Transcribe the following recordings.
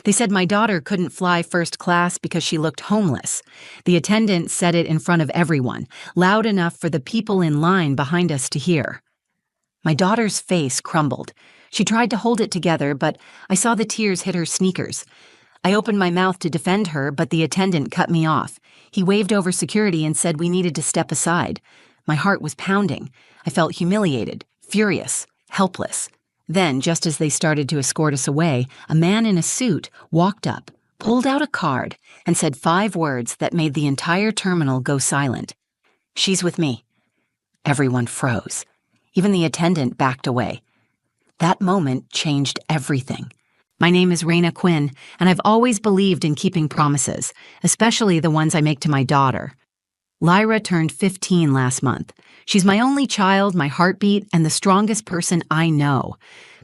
They said my daughter couldn't fly first class because she looked homeless. The attendant said it in front of everyone, loud enough for the people in line behind us to hear. My daughter's face crumbled. She tried to hold it together, but I saw the tears hit her sneakers. I opened my mouth to defend her, but the attendant cut me off. He waved over security and said we needed to step aside. My heart was pounding. I felt humiliated, furious, helpless. Then, just as they started to escort us away, a man in a suit walked up, pulled out a card, and said 5 words that made the entire terminal go silent. "She's with me." Everyone froze. Even the attendant backed away. That moment changed everything. My name is Raina Quinn, and I've always believed in keeping promises, especially the ones I make to my daughter. Lyra turned 15 last month. She's my only child, my heartbeat, and the strongest person I know.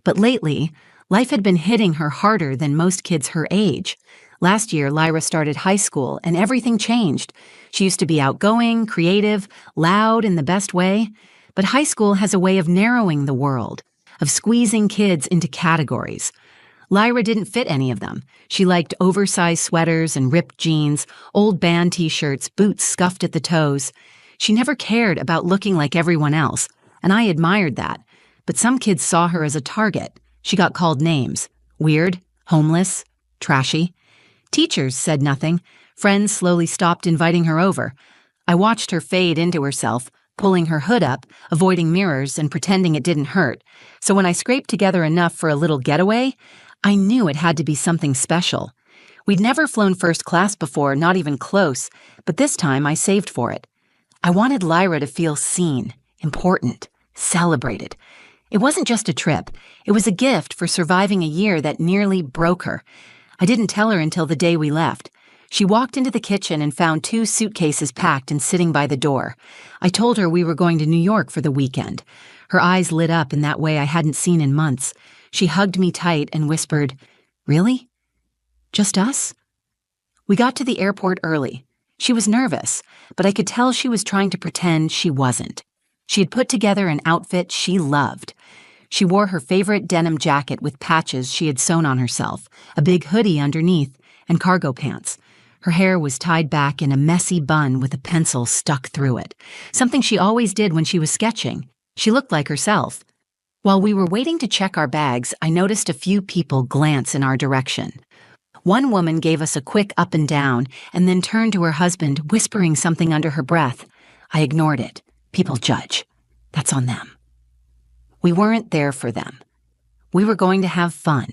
But lately, life had been hitting her harder than most kids her age. Last year, Lyra started high school, and everything changed. She used to be outgoing, creative, loud in the best way. But high school has a way of narrowing the world, of squeezing kids into categories. Lyra didn't fit any of them. She liked oversized sweaters and ripped jeans, old band t-shirts, boots scuffed at the toes. She never cared about looking like everyone else, and I admired that. But some kids saw her as a target. She got called names: weird, homeless, trashy. Teachers said nothing. Friends slowly stopped inviting her over. I watched her fade into herself, pulling her hood up, avoiding mirrors, and pretending it didn't hurt. So when I scraped together enough for a little getaway, I knew it had to be something special. We'd never flown first class before, not even close, but this time I saved for it. I wanted Lyra to feel seen, important, celebrated. It wasn't just a trip. It was a gift for surviving a year that nearly broke her. I didn't tell her until the day we left. She walked into the kitchen and found 2 suitcases packed and sitting by the door. I told her we were going to New York for the weekend. Her eyes lit up in that way I hadn't seen in months. She hugged me tight and whispered, "Really? Just us?" We got to the airport early. She was nervous, but I could tell she was trying to pretend she wasn't. She had put together an outfit she loved. She wore her favorite denim jacket with patches she had sewn on herself, a big hoodie underneath, and cargo pants. Her hair was tied back in a messy bun with a pencil stuck through it, something she always did when she was sketching. She looked like herself. While we were waiting to check our bags, I noticed a few people glance in our direction. One woman gave us a quick up and down and then turned to her husband, whispering something under her breath. I ignored it. People judge. That's on them. We weren't there for them. We were going to have fun.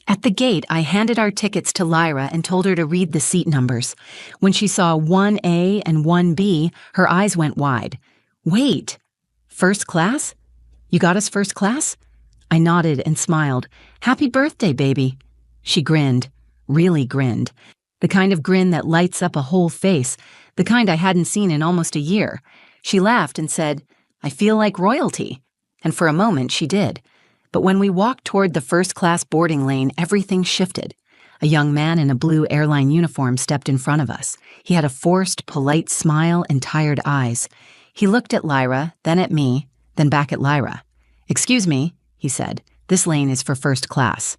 At the gate, I handed our tickets to Lyra and told her to read the seat numbers. When she saw 1A and 1B, her eyes went wide. Wait, first class? You got us first class? I nodded and smiled. Happy birthday, baby. She grinned, really grinned. The kind of grin that lights up a whole face, the kind I hadn't seen in almost a year. She laughed and said, "I feel like royalty." And for a moment she did. But when we walked toward the first-class boarding lane, everything shifted. A young man in a blue airline uniform stepped in front of us. He had a forced, polite smile and tired eyes. He looked at Lyra, then at me, then back at Lyra. "Excuse me," he said. "This lane is for first class."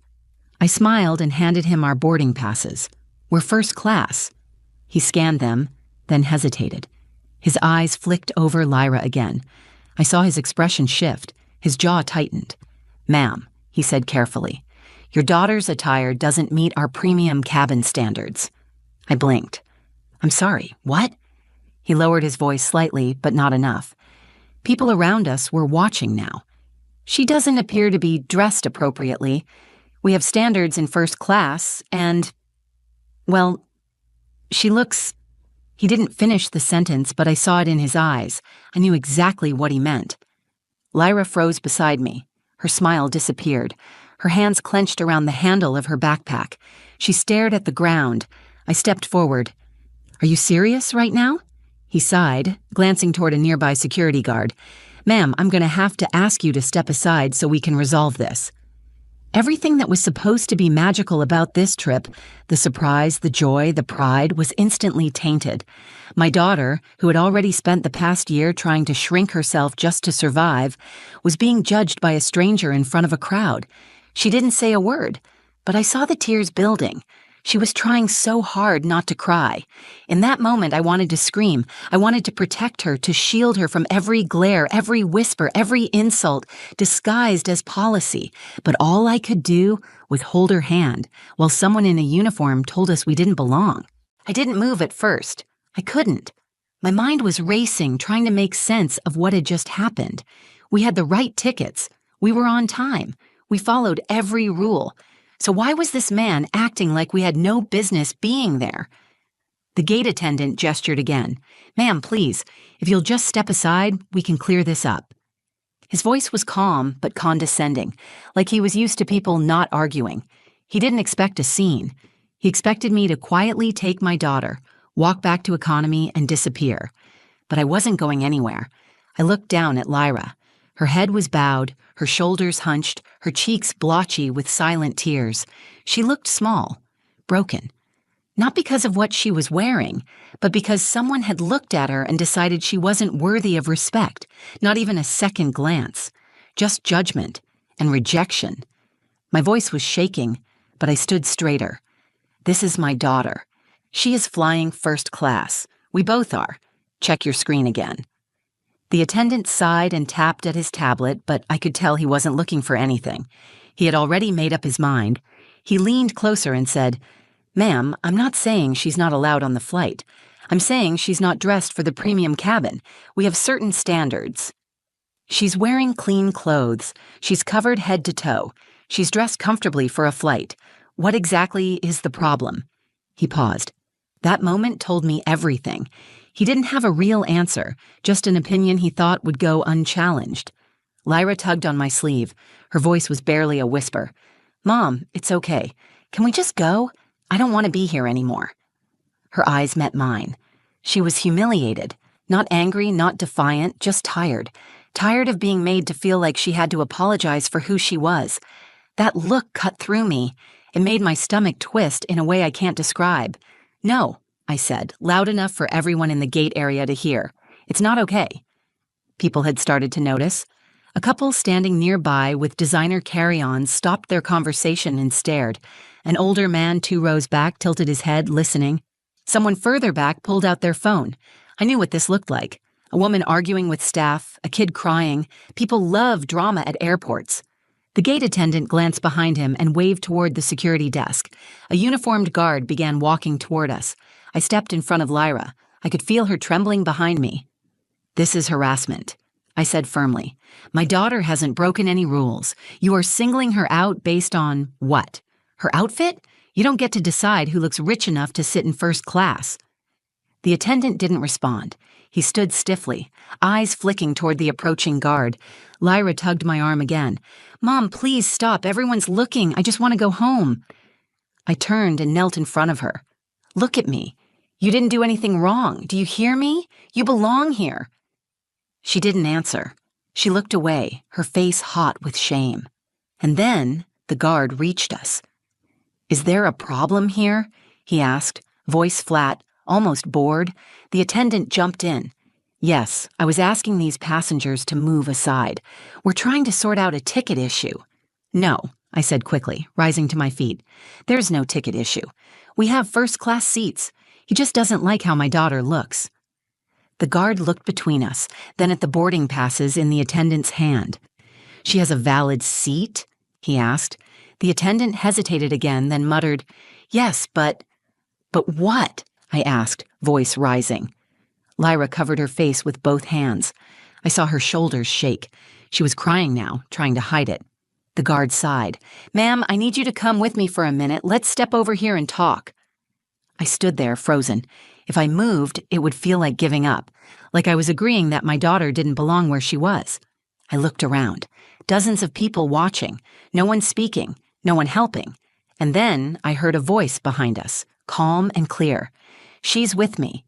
I smiled and handed him our boarding passes. "We're first class." He scanned them, then hesitated. His eyes flicked over Lyra again. I saw his expression shift. His jaw tightened. "Ma'am," he said carefully, "your daughter's attire doesn't meet our premium cabin standards." I blinked. "I'm sorry, what?" He lowered his voice slightly, but not enough. People around us were watching now. "She doesn't appear to be dressed appropriately. We have standards in first class, and, well, she looks—" He didn't finish the sentence, but I saw it in his eyes. I knew exactly what he meant. Lyra froze beside me. Her smile disappeared. Her hands clenched around the handle of her backpack. She stared at the ground. I stepped forward. "Are you serious right now?" He sighed, glancing toward a nearby security guard. "Ma'am, I'm going to have to ask you to step aside so we can resolve this." Everything that was supposed to be magical about this trip, the surprise, the joy, the pride, was instantly tainted. My daughter, who had already spent the past year trying to shrink herself just to survive, was being judged by a stranger in front of a crowd. She didn't say a word. But I saw the tears building. She was trying so hard not to cry. In that moment, I wanted to scream. I wanted to protect her, to shield her from every glare, every whisper, every insult, disguised as policy. But all I could do was hold her hand, while someone in a uniform told us we didn't belong. I didn't move at first. I couldn't. My mind was racing, trying to make sense of what had just happened. We had the right tickets. We were on time. We followed every rule. So why was this man acting like we had no business being there? The gate attendant gestured again. "Ma'am, please, if you'll just step aside, we can clear this up." His voice was calm but condescending, like he was used to people not arguing. He didn't expect a scene. He expected me to quietly take my daughter, walk back to economy, and disappear. But I wasn't going anywhere. I looked down at Lyra. Her head was bowed, her shoulders hunched, her cheeks blotchy with silent tears. She looked small, broken. Not because of what she was wearing, but because someone had looked at her and decided she wasn't worthy of respect, not even a second glance. Just judgment and rejection. My voice was shaking, but I stood straighter. "This is my daughter. She is flying first class. We both are. Check your screen again." The attendant sighed and tapped at his tablet, but I could tell he wasn't looking for anything. He had already made up his mind. He leaned closer and said, "Ma'am, I'm not saying she's not allowed on the flight. I'm saying she's not dressed for the premium cabin. We have certain standards. She's wearing clean clothes. She's covered head to toe. She's dressed comfortably for a flight. What exactly is the problem?" He paused. That moment told me everything. He didn't have a real answer, just an opinion he thought would go unchallenged. Lyra tugged on my sleeve. Her voice was barely a whisper. "Mom, it's okay. Can we just go? I don't want to be here anymore." Her eyes met mine. She was humiliated. Not angry, not defiant, just tired. Tired of being made to feel like she had to apologize for who she was. That look cut through me. It made my stomach twist in a way I can't describe. "No," I said, loud enough for everyone in the gate area to hear. "It's not okay." People had started to notice. A couple standing nearby with designer carry-ons stopped their conversation and stared. An older man 2 rows back tilted his head, listening. Someone further back pulled out their phone. I knew what this looked like. A woman arguing with staff, a kid crying. People love drama at airports. The gate attendant glanced behind him and waved toward the security desk. A uniformed guard began walking toward us. I stepped in front of Lyra. I could feel her trembling behind me. "This is harassment," I said firmly. "My daughter hasn't broken any rules. You are singling her out based on what? Her outfit? You don't get to decide who looks rich enough to sit in first class." The attendant didn't respond. He stood stiffly, eyes flicking toward the approaching guard. Lyra tugged my arm again. "Mom, please stop. Everyone's looking. I just want to go home." I turned and knelt in front of her. "Look at me. You didn't do anything wrong. Do you hear me? You belong here." She didn't answer. She looked away, her face hot with shame. And then the guard reached us. "Is there a problem here?" he asked, voice flat, almost bored. The attendant jumped in. "Yes, I was asking these passengers to move aside. We're trying to sort out a ticket issue." "No," I said quickly, rising to my feet. "There's no ticket issue. We have first-class seats. He just doesn't like how my daughter looks." The guard looked between us, then at the boarding passes in the attendant's hand. "She has a valid seat?" he asked. The attendant hesitated again, then muttered, "Yes, but..." "But what?" I asked, voice rising. Lyra covered her face with both hands. I saw her shoulders shake. She was crying now, trying to hide it. The guard sighed. "Ma'am, I need you to come with me for a minute. Let's step over here and talk." I stood there, frozen. If I moved, it would feel like giving up, like I was agreeing that my daughter didn't belong where she was. I looked around. Dozens of people watching. No one speaking. No one helping. And then I heard a voice behind us, calm and clear. "She's with me."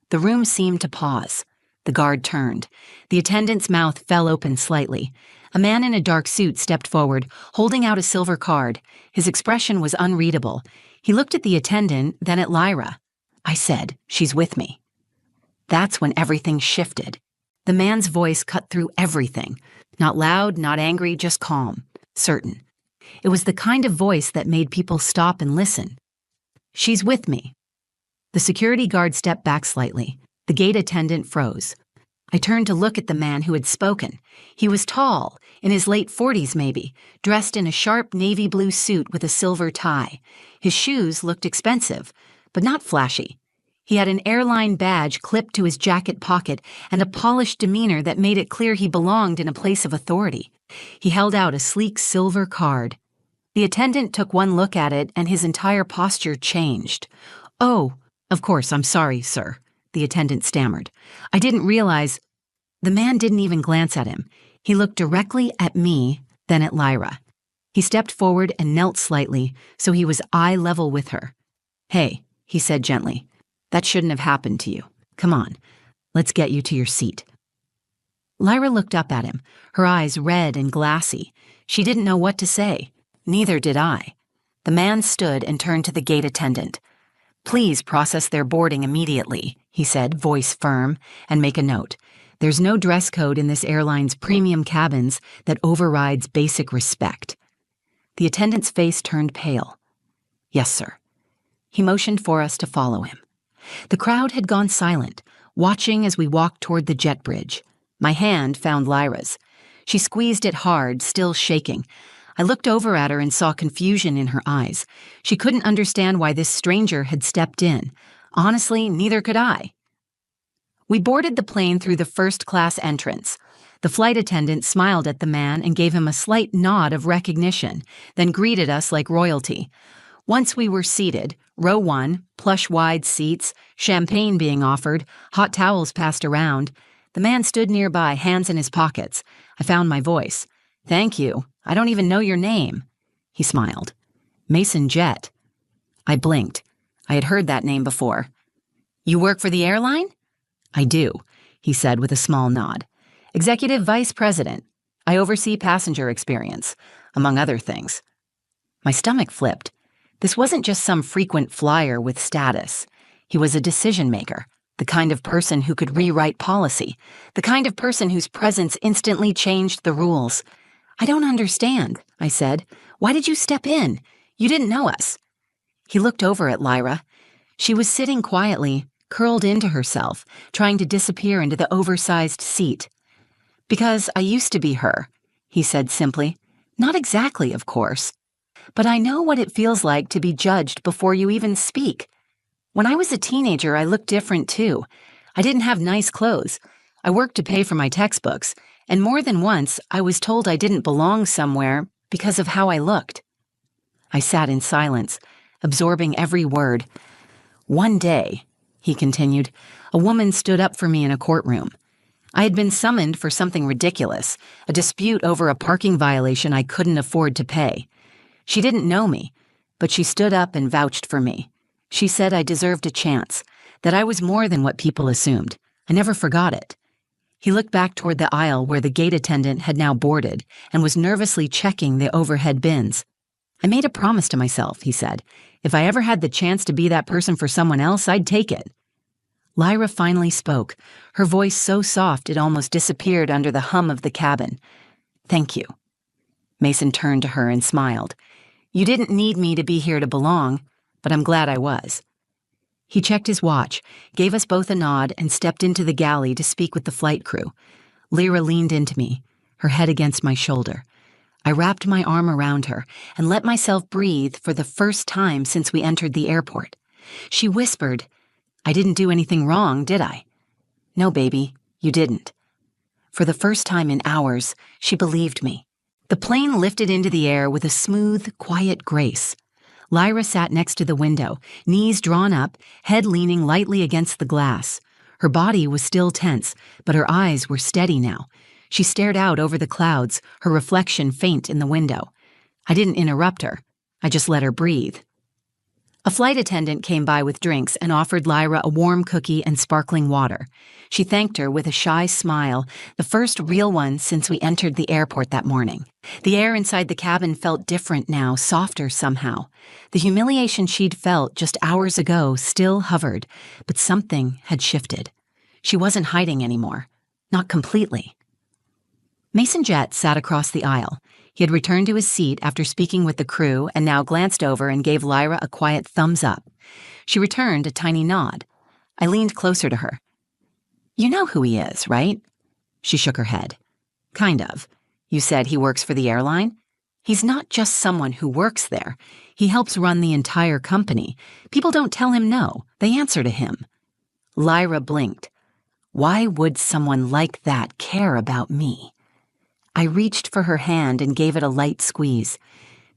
The room seemed to pause. The guard turned. The attendant's mouth fell open slightly. A man in a dark suit stepped forward, holding out a silver card. His expression was unreadable. He looked at the attendant, then at Lyra. I said, "She's with me." That's when everything shifted. The man's voice cut through everything. Not loud, not angry, just calm, certain. It was the kind of voice that made people stop and listen. "She's with me." The security guard stepped back slightly. The gate attendant froze. I turned to look at the man who had spoken. He was tall, in his late 40s maybe, dressed in a sharp navy blue suit with a silver tie. His shoes looked expensive, but not flashy. He had an airline badge clipped to his jacket pocket and a polished demeanor that made it clear he belonged in a place of authority. He held out a sleek silver card. The attendant took one look at it and his entire posture changed. "Oh, of course, I'm sorry, sir," the attendant stammered. "I didn't realize—" The man didn't even glance at him. He looked directly at me, then at Lyra. He stepped forward and knelt slightly, so he was eye level with her. "Hey," he said gently, "that shouldn't have happened to you. Come on, let's get you to your seat." Lyra looked up at him, her eyes red and glassy. She didn't know what to say. Neither did I. The man stood and turned to the gate attendant. "Please process their boarding immediately," he said, voice firm, "and make a note. There's no dress code in this airline's premium cabins that overrides basic respect." The attendant's face turned pale. "Yes, sir." He motioned for us to follow him. The crowd had gone silent, watching as we walked toward the jet bridge. My hand found Lyra's. She squeezed it hard, still shaking. I looked over at her and saw confusion in her eyes. She couldn't understand why this stranger had stepped in. Honestly, neither could I. We boarded the plane through the first-class entrance. The flight attendant smiled at the man and gave him a slight nod of recognition, then greeted us like royalty. Once we were seated, row 1, plush-wide seats, champagne being offered, hot towels passed around. The man stood nearby, hands in his pockets. I found my voice. "Thank you. I don't even know your name." He smiled. "Mason Jett." I blinked. I had heard that name before. "You work for the airline?" "I do," he said with a small nod. "Executive Vice President. I oversee passenger experience, among other things." My stomach flipped. This wasn't just some frequent flyer with status. He was a decision maker, the kind of person who could rewrite policy, the kind of person whose presence instantly changed the rules. "I don't understand," I said. "Why did you step in? You didn't know us." He looked over at Lyra. She was sitting quietly, curled into herself, trying to disappear into the oversized seat. "Because I used to be her," he said simply. "Not exactly, of course. But I know what it feels like to be judged before you even speak. When I was a teenager, I looked different too. I didn't have nice clothes. I worked to pay for my textbooks, and more than once, I was told I didn't belong somewhere because of how I looked." I sat in silence, absorbing every word. "One day," he continued, "a woman stood up for me in a courtroom. I had been summoned for something ridiculous, a dispute over a parking violation I couldn't afford to pay. She didn't know me, but she stood up and vouched for me. She said I deserved a chance, that I was more than what people assumed. I never forgot it." He looked back toward the aisle where the gate attendant had now boarded and was nervously checking the overhead bins. "I made a promise to myself," he said. "If I ever had the chance to be that person for someone else, I'd take it." Lyra finally spoke, her voice so soft it almost disappeared under the hum of the cabin. "Thank you." Mason turned to her and smiled. "You didn't need me to be here to belong, but I'm glad I was." He checked his watch, gave us both a nod, and stepped into the galley to speak with the flight crew. Lyra leaned into me, her head against my shoulder. I wrapped my arm around her and let myself breathe for the first time since we entered the airport. She whispered, "I didn't do anything wrong, did I?" "No, baby, you didn't." For the first time in hours, she believed me. The plane lifted into the air with a smooth, quiet grace. Lyra sat next to the window, knees drawn up, head leaning lightly against the glass. Her body was still tense, but her eyes were steady now. She stared out over the clouds, her reflection faint in the window. I didn't interrupt her. I just let her breathe. A flight attendant came by with drinks and offered Lyra a warm cookie and sparkling water. She thanked her with a shy smile, the first real one since we entered the airport that morning. The air inside the cabin felt different now, softer somehow. The humiliation she'd felt just hours ago still hovered, but something had shifted. She wasn't hiding anymore. Not completely. Mason Jett sat across the aisle. He had returned to his seat after speaking with the crew and now glanced over and gave Lyra a quiet thumbs up. She returned a tiny nod. I leaned closer to her. "You know who he is, right?" She shook her head. "Kind of. You said he works for the airline? He's not just someone who works there. He helps run the entire company. People don't tell him no. They answer to him." Lyra blinked. Why would someone like that care about me? I reached for her hand and gave it a light squeeze.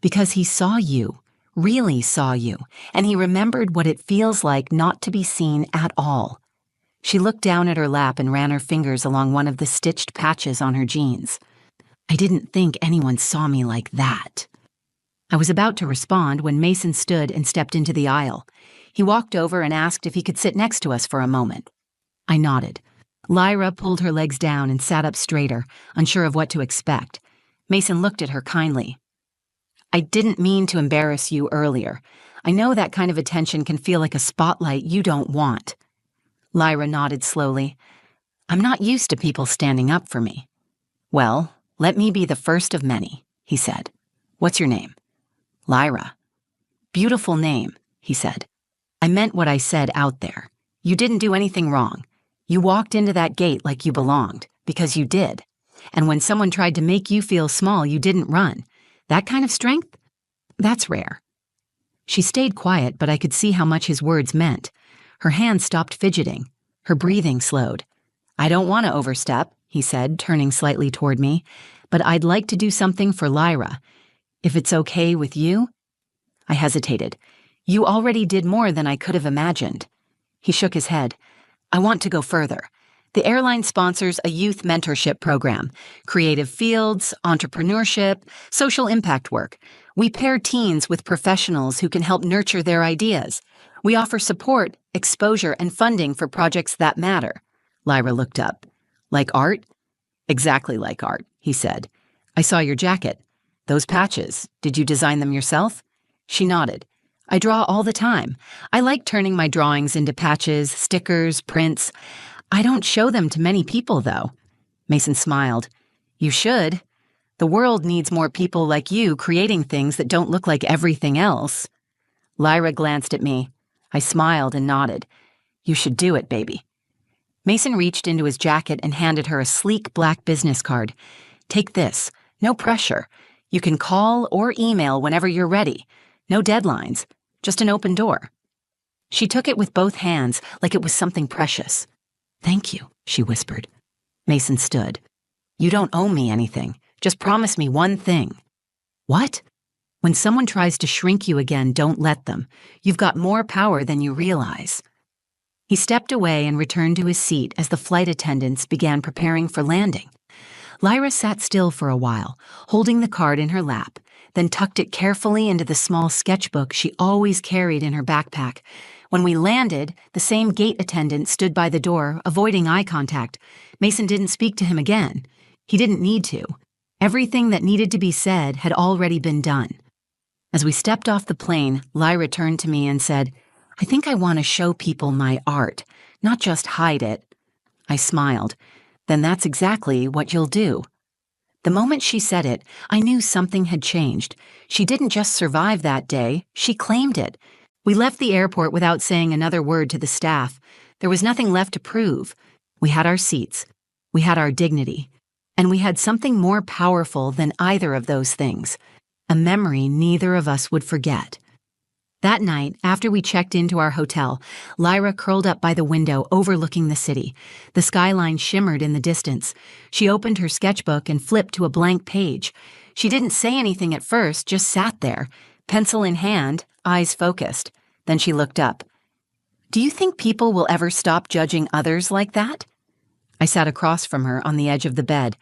Because he saw you, really saw you, and he remembered what it feels like not to be seen at all. She looked down at her lap and ran her fingers along one of the stitched patches on her jeans. "I didn't think anyone saw me like that." I was about to respond when Mason stood and stepped into the aisle. He walked over and asked if he could sit next to us for a moment. I nodded. Lyra pulled her legs down and sat up straighter, unsure of what to expect. Mason looked at her kindly. "I didn't mean to embarrass you earlier. I know that kind of attention can feel like a spotlight you don't want." Lyra nodded slowly. "I'm not used to people standing up for me." "Well, let me be the first of many," he said. "What's your name?" "Lyra." "Beautiful name," he said. "I meant what I said out there. You didn't do anything wrong. You walked into that gate like you belonged, because you did. And when someone tried to make you feel small, you didn't run. That kind of strength? That's rare." She stayed quiet, but I could see how much his words meant. Her hand stopped fidgeting. Her breathing slowed. "I don't want to overstep," he said, turning slightly toward me, "but I'd like to do something for Lyra. If it's okay with you?" I hesitated. "You already did more than I could have imagined." He shook his head. "I want to go further. The airline sponsors a youth mentorship program, creative fields, entrepreneurship, social impact work. We pair teens with professionals who can help nurture their ideas. We offer support, exposure, and funding for projects that matter." Lyra looked up. "Like art?" "Exactly like art," he said. "I saw your jacket. Those patches, did you design them yourself?" She nodded. "I draw all the time. I like turning my drawings into patches, stickers, prints. I don't show them to many people, though." Mason smiled. "You should. The world needs more people like you creating things that don't look like everything else." Lyra glanced at me. I smiled and nodded. "You should do it, baby." Mason reached into his jacket and handed her a sleek black business card. "Take this. No pressure. You can call or email whenever you're ready. No deadlines. Just an open door." She took it with both hands like it was something precious. "Thank you," she whispered. Mason stood. "You don't owe me anything. Just promise me one thing." "What?" "When someone tries to shrink you again, don't let them. You've got more power than you realize." He stepped away and returned to his seat as the flight attendants began preparing for landing. Lyra sat still for a while, holding the card in her lap, then tucked it carefully into the small sketchbook she always carried in her backpack. When we landed, the same gate attendant stood by the door, avoiding eye contact. Mason didn't speak to him again. He didn't need to. Everything that needed to be said had already been done. As we stepped off the plane, Lyra turned to me and said, "I think I want to show people my art, not just hide it." I smiled. "Then that's exactly what you'll do." The moment she said it, I knew something had changed. She didn't just survive that day, she claimed it. We left the airport without saying another word to the staff. There was nothing left to prove. We had our seats. We had our dignity. And we had something more powerful than either of those things. A memory neither of us would forget. That night, after we checked into our hotel, Lyra curled up by the window overlooking the city. The skyline shimmered in the distance. She opened her sketchbook and flipped to a blank page. She didn't say anything at first, just sat there, pencil in hand, eyes focused. Then she looked up. "Do you think people will ever stop judging others like that?" I sat across from her on the edge of the bed.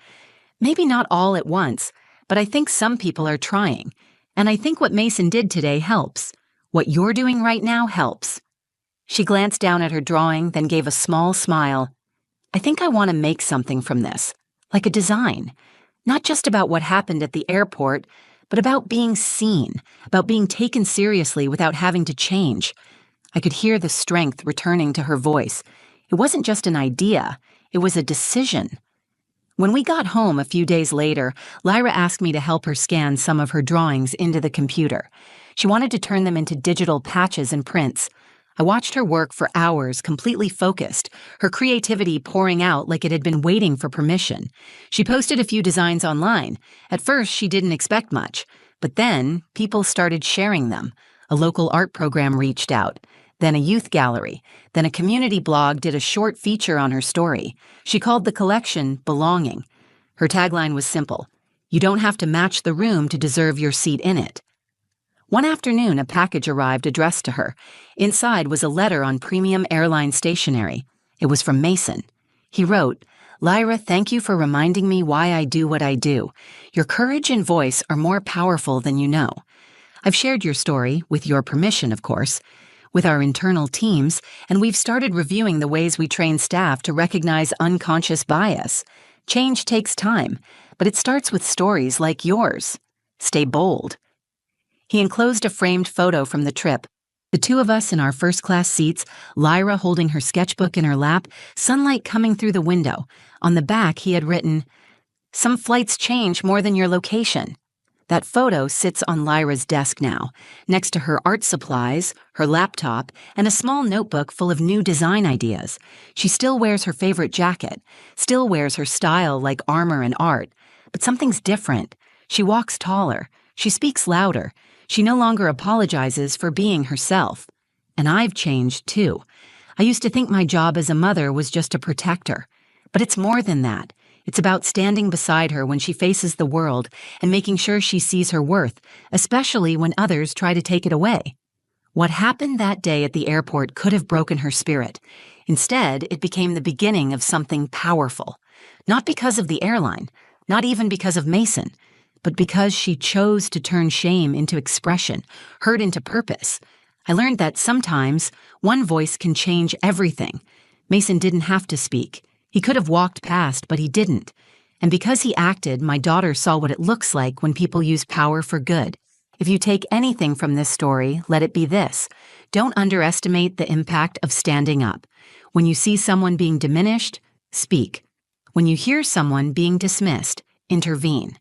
"Maybe not all at once, but I think some people are trying. And I think what Mason did today helps. What you're doing right now helps." She glanced down at her drawing, then gave a small smile. "I think I want to make something from this, like a design. Not just about what happened at the airport, but about being seen, about being taken seriously without having to change." I could hear the strength returning to her voice. It wasn't just an idea, it was a decision. When we got home a few days later, Lyra asked me to help her scan some of her drawings into the computer. She wanted to turn them into digital patches and prints. I watched her work for hours, completely focused, her creativity pouring out like it had been waiting for permission. She posted a few designs online. At first, she didn't expect much, but then people started sharing them. A local art program reached out, then a youth gallery, then a community blog did a short feature on her story. She called the collection Belonging. Her tagline was simple: "You don't have to match the room to deserve your seat in it." One afternoon, a package arrived addressed to her. Inside was a letter on premium airline stationery. It was from Mason. He wrote, "Lyra, thank you for reminding me why I do what I do. Your courage and voice are more powerful than you know. I've shared your story, with your permission, of course, with our internal teams, and we've started reviewing the ways we train staff to recognize unconscious bias. Change takes time, but it starts with stories like yours. Stay bold." He enclosed a framed photo from the trip. The two of us in our first-class seats, Lyra holding her sketchbook in her lap, sunlight coming through the window. On the back, he had written, "Some flights change more than your location." That photo sits on Lyra's desk now, next to her art supplies, her laptop, and a small notebook full of new design ideas. She still wears her favorite jacket, still wears her style like armor and art, but something's different. She walks taller. She speaks louder. She no longer apologizes for being herself. And I've changed, too. I used to think my job as a mother was just to protect her. But it's more than that. It's about standing beside her when she faces the world and making sure she sees her worth, especially when others try to take it away. What happened that day at the airport could have broken her spirit. Instead, it became the beginning of something powerful. Not because of the airline, not even because of Mason, but because she chose to turn shame into expression, hurt into purpose. I learned that sometimes one voice can change everything. Mason didn't have to speak. He could have walked past, but he didn't. And because he acted, my daughter saw what it looks like when people use power for good. If you take anything from this story, let it be this: don't underestimate the impact of standing up. When you see someone being diminished, speak. When you hear someone being dismissed, intervene.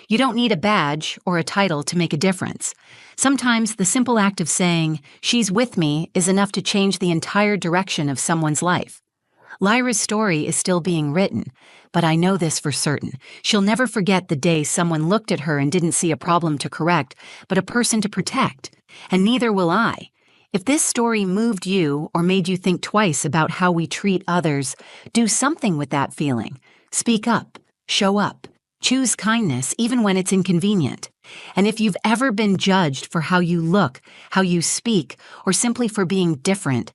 You don't need a badge or a title to make a difference. Sometimes the simple act of saying, "She's with me," is enough to change the entire direction of someone's life. Lyra's story is still being written, but I know this for certain. She'll never forget the day someone looked at her and didn't see a problem to correct, but a person to protect. And neither will I. If this story moved you or made you think twice about how we treat others, do something with that feeling. Speak up. Show up. Choose kindness even when it's inconvenient. And if you've ever been judged for how you look, how you speak, or simply for being different,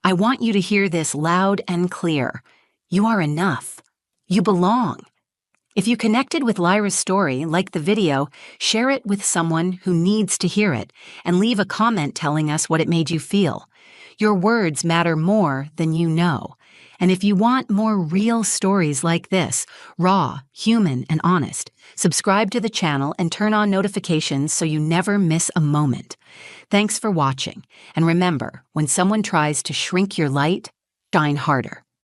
I want you to hear this loud and clear. You are enough. You belong. If you connected with Lyra's story, like the video, share it with someone who needs to hear it, and leave a comment telling us what it made you feel. Your words matter more than you know. And if you want more real stories like this, raw, human, and honest, subscribe to the channel and turn on notifications so you never miss a moment. Thanks for watching, and remember, when someone tries to shrink your light, shine harder.